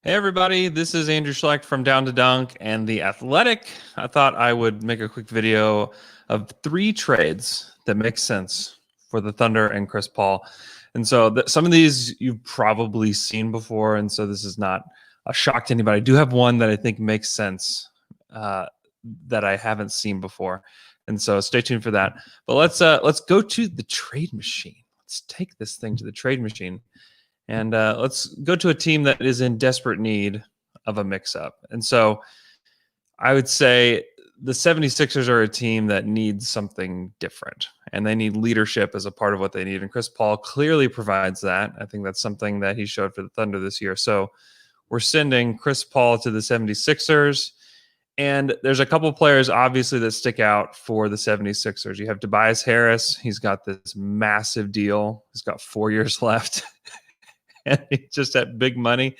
Hey everybody, this is Andrew Schlecht from Down to Dunk and The Athletic. I thought I would make a quick video of 3 trades that make sense for the Thunder and Chris Paul. And so some of these you've probably seen before, and so this is not a shock to anybody. I do have one that I think makes sense uh, that I haven't seen before, and so stay tuned for that. But let's go to the trade machine. Let's take this thing to the trade machine. And let's go to a team that is in desperate need of a mix-up. And so I would say the 76ers are a team that needs something different, and they need leadership as a part of what they need. And Chris Paul clearly provides that. I think that's something that he showed for the Thunder this year. So we're sending Chris Paul to the 76ers. And there's a couple players, obviously, that stick out for the 76ers. You have Tobias Harris. He's got this massive deal. He's got 4 years left. And he's just at big money.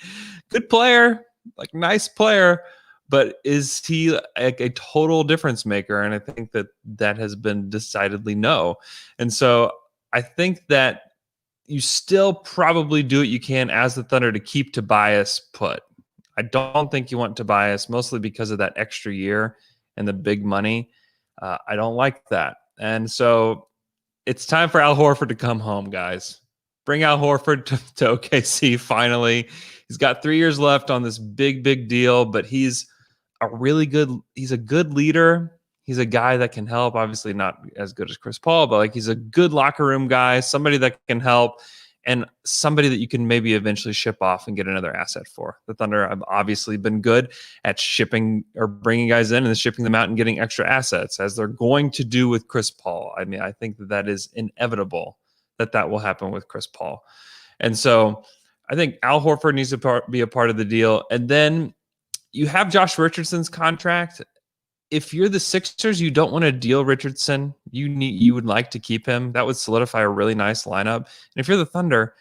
Good player, like nice player, but is he a total difference maker? And I think that has been decidedly no. And so I think that you still probably do what you can as the Thunder to keep Tobias put. I don't think you want Tobias, mostly because of that extra year and the big money. I don't like that. And so it's time for Al Horford to come home, guys. Bring Al Horford to OKC finally. He's got 3 years left on this big deal, but he's a good leader. He's a guy that can help. Obviously not as good as Chris Paul, but like he's a good locker room guy, somebody that can help, and somebody that you can maybe eventually ship off and get another asset for. The Thunder have obviously been good at shipping or bringing guys in and then shipping them out and getting extra assets, as they're going to do with Chris Paul. I mean, I think that is inevitable that will happen with Chris Paul. And so I think Al Horford needs to be a part of the deal. And then you have Josh Richardson's contract. If you're the Sixers, you don't want to deal Richardson. You would like to keep him. That would solidify a really nice lineup. And if you're the Thunder,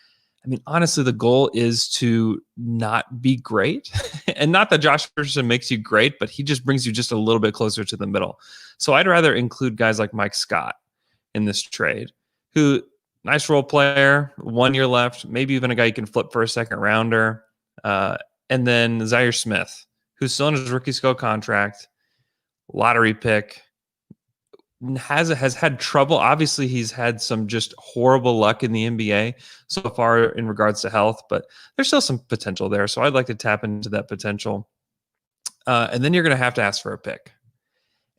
I mean, honestly, the goal is to not be great. And not that Josh Richardson makes you great, but he just brings you just a little bit closer to the middle. So I'd rather include guys like Mike Scott in this trade, who nice role player, 1 year left, maybe even a guy you can flip for a second rounder. And then Zaire Smith, who's still in his rookie scale contract, lottery pick, has had trouble. Obviously, he's had some just horrible luck in the NBA so far in regards to health, but there's still some potential there. So I'd like to tap into that potential. And then you're going to have to ask for a pick.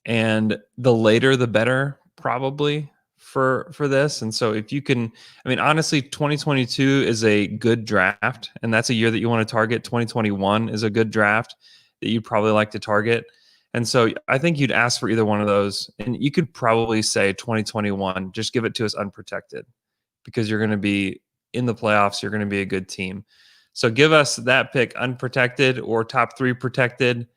And the later, the better, probably for this. And so if you can, I mean, honestly, 2022 is a good draft, and that's a year that you want to target. 2021 is a good draft that you'd probably like to target. And so I think you'd ask for either one of those, and you could probably say 2021, just give it to us unprotected, because you're going to be in the playoffs. You're going to be a good team. So give us that pick unprotected or top 3 protected,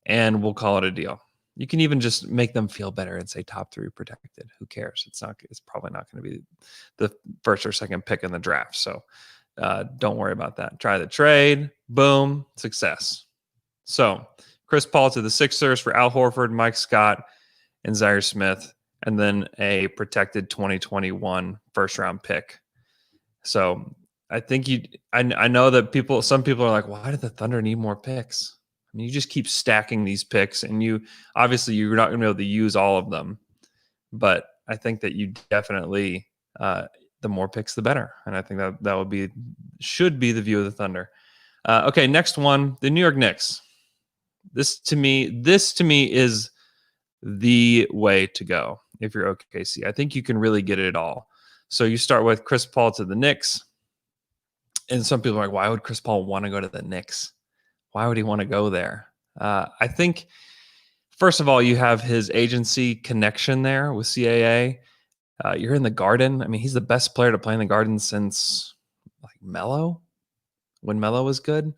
and we'll call it a deal. You can even just make them feel better and say top 3 protected. Who cares? It's probably not going to be the first or second pick in the draft. So don't worry about that. Try the trade. Boom. Success. So Chris Paul to the Sixers for Al Horford, Mike Scott, and Zaire Smith, and then a protected 2021 first round pick. So I think I know that some people are like, why did the Thunder need more picks? I mean, you just keep stacking these picks, and you're not going to be able to use all of them. But I think that you definitely, the more picks, the better. And I think that should be the view of the Thunder. Okay, next one, the New York Knicks. This to me is the way to go if you're OKC. I think you can really get it all. So you start with Chris Paul to the Knicks. And some people are like, why would Chris Paul want to go to the Knicks? Why would he want to go there? I think, first of all, you have his agency connection there with CAA. You're in the Garden. I mean, he's the best player to play in the Garden since like Melo, when Melo was good.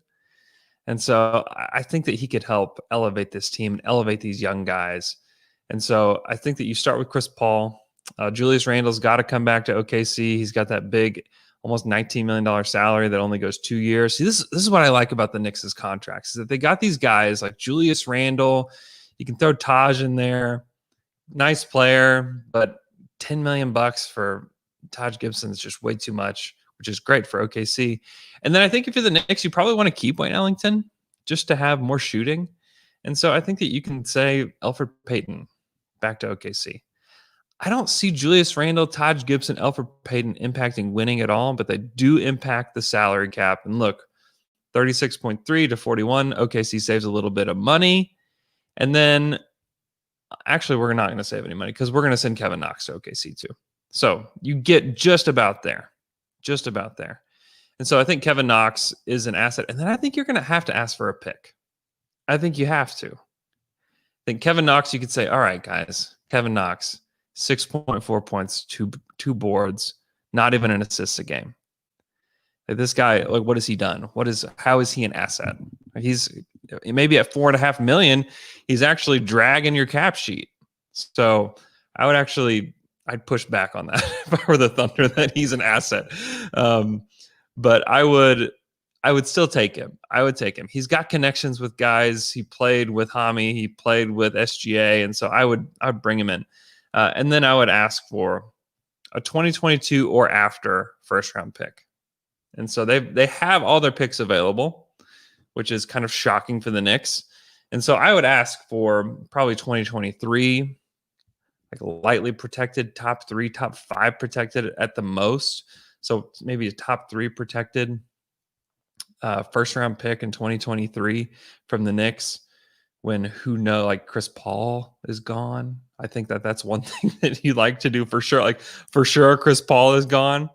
And so I think that he could help elevate this team and elevate these young guys. And so I think that you start with Chris Paul. Julius Randle's got to come back to OKC. He's got that big, almost $19 million salary that only goes 2 years. See, this is what I like about the Knicks' contracts, is that they got these guys like Julius Randle. You can throw Taj in there. Nice player, but $10 million for Taj Gibson is just way too much. which is great for OKC. And then I think if you're the Knicks, you probably want to keep Wayne Ellington just to have more shooting. And so I think that you can say Elfrid Payton back to OKC. I don't see Julius Randle, Taj Gibson, Elfrid Payton impacting winning at all, but they do impact the salary cap. And look, 36.3 to 41, OKC saves a little bit of money. And then actually, we're not going to save any money because we're going to send Kevin Knox to OKC too. So you get just about there. And so I think Kevin Knox is an asset. And then I think you're going to ask for a pick. I think you have to. I think Kevin Knox, you could say, all right, guys, Kevin Knox, 6.4 points, two boards, not even an assist a game. Like this guy, like, what has he done? How is he an asset? He's maybe at $4.5 million, he's actually dragging your cap sheet. So I'd push back on that if I were the Thunder, that he's an asset. But I would still take him. I would take him. He's got connections with guys. He played with Hami. He played with SGA. And so I would bring him in. And then I would ask for a 2022 or after first round pick. And so they have all their picks available, which is kind of shocking for the Knicks. And so I would ask for probably 2023, like lightly protected, top 3, top 5 protected at the most. So maybe a top 3 protected first round pick in 2023 from the Knicks, when like Chris Paul is gone. I think that's one thing that you like to do for sure. Like for sure, Chris Paul is gone.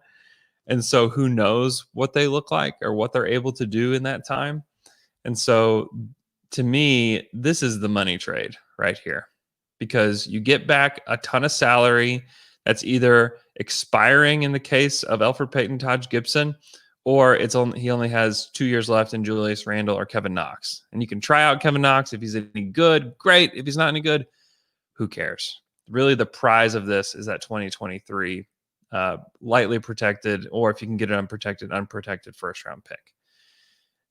And so who knows what they look like or what they're able to do in that time. And so to me, this is the money trade right here, because you get back a ton of salary that's either expiring in the case of Elfrid Payton, Taj Gibson, or he only has 2 years left in Julius Randle or Kevin Knox. And you can try out Kevin Knox. If he's any good, great. If he's not any good, who cares? Really, the prize of this is that 2023 lightly protected, or if you can get an unprotected first round pick.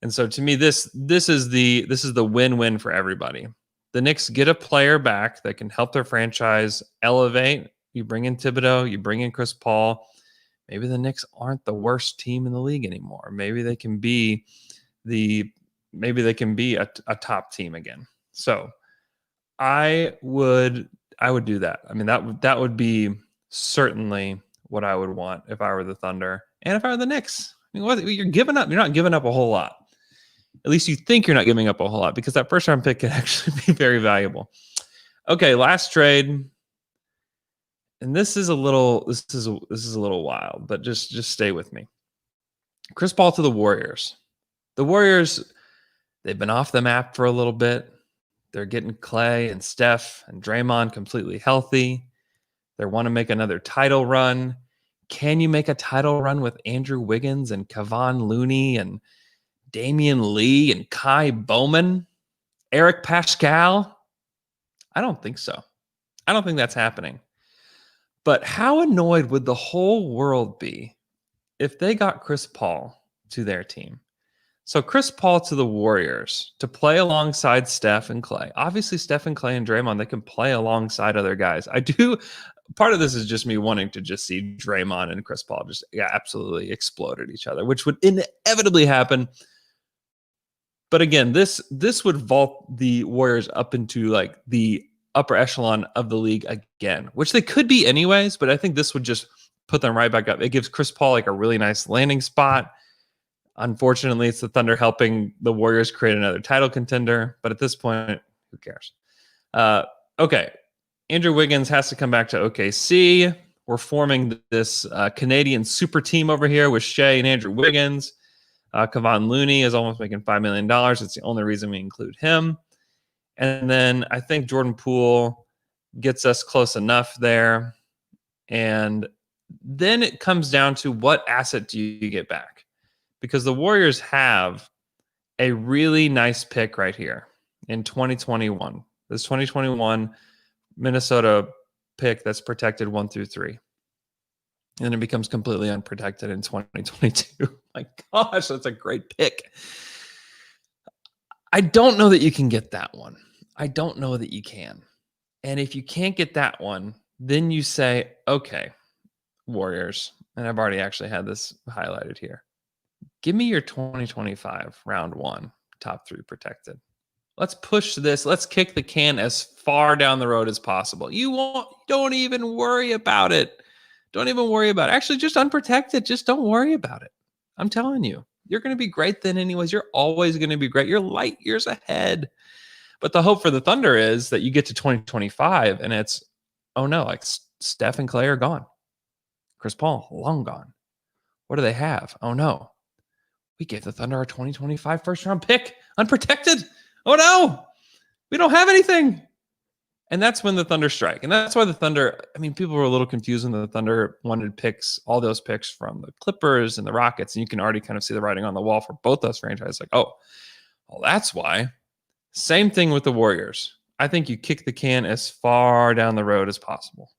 And so to me, this is the win-win for everybody. The Knicks get a player back that can help their franchise elevate. You bring in Thibodeau, you bring in Chris Paul. Maybe the Knicks aren't the worst team in the league anymore. Maybe they can be a top team again. So I would do that. I mean, that would be certainly what I would want if I were the Thunder and if I were the Knicks. I mean, what you're giving up? You're not giving up a whole lot. At least you think you're not giving up a whole lot, because that first round pick can actually be very valuable. Okay, last trade. And this is a little wild, but just stay with me. Chris Paul to the Warriors. The Warriors, they've been off the map for a little bit. They're getting Clay and Steph and Draymond completely healthy. They want to make another title run. Can you make a title run with Andrew Wiggins and Kevon Looney and Damian Lee and Kai Bowman, Eric Pascal? I don't think so. I don't think that's happening. But how annoyed would the whole world be if they got Chris Paul to their team? So Chris Paul to the Warriors to play alongside Steph and Clay. Obviously, Steph and Clay and Draymond, they can play alongside other guys. Part of this is just me wanting to just see Draymond and Chris Paul just absolutely explode at each other, which would inevitably happen. But again, this would vault the Warriors up into like the upper echelon of the league again, which they could be anyways, but I think this would just put them right back up. It gives Chris Paul like a really nice landing spot. Unfortunately, it's the Thunder helping the Warriors create another title contender, but at this point, who cares? Okay, Andrew Wiggins has to come back to OKC. We're forming this Canadian super team over here with Shea and Andrew Wiggins. Kevon Looney is almost making $5 million. It's the only reason we include him. And then I think Jordan Poole gets us close enough there. And then it comes down to what asset do you get back? Because the Warriors have a really nice pick right here in 2021. This 2021 Minnesota pick that's protected 1 through 3. And it becomes completely unprotected in 2022. My gosh, that's a great pick. I don't know that you can get that one. I don't know that you can. And if you can't get that one, then you say, okay, Warriors, and I've already actually had this highlighted here. Give me your 2025 round 1 top 3 protected. Let's push this. Let's kick the can as far down the road as possible. Don't even worry about it. Don't even worry about it. Actually, just unprotected. Just don't worry about it. I'm telling you, you're going to be great then anyways. You're always going to be great. You're light years ahead. But the hope for the Thunder is that you get to 2025 and it's, oh no, like Steph and Clay are gone. Chris Paul, long gone. What do they have? Oh no. We gave the Thunder our 2025 first round pick unprotected. Oh no, we don't have anything. And that's when the Thunder strike. And that's why the Thunder, I mean, people were a little confused when the Thunder wanted picks, all those picks from the Clippers and the Rockets. And you can already kind of see the writing on the wall for both those franchises. Like, oh, well, that's why. Same thing with the Warriors. I think you kick the can as far down the road as possible.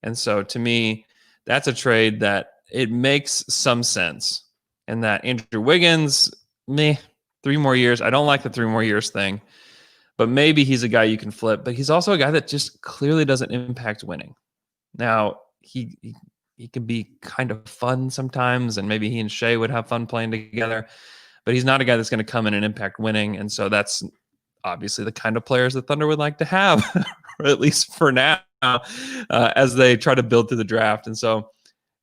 And so to me, that's a trade that it makes some sense. And that Andrew Wiggins, 3 more years. I don't like the 3 more years thing, but maybe he's a guy you can flip. But he's also a guy that just clearly doesn't impact winning. Now, he can be kind of fun sometimes, and maybe he and Shea would have fun playing together, but he's not a guy that's going to come in and impact winning. And so that's obviously the kind of players the Thunder would like to have, or at least for now, as they try to build through the draft. And so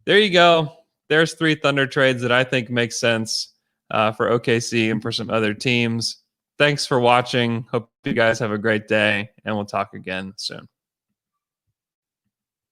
there you go. There's 3 Thunder trades that I think make sense for OKC and for some other teams. Thanks for watching. Hope you guys have a great day, and we'll talk again soon.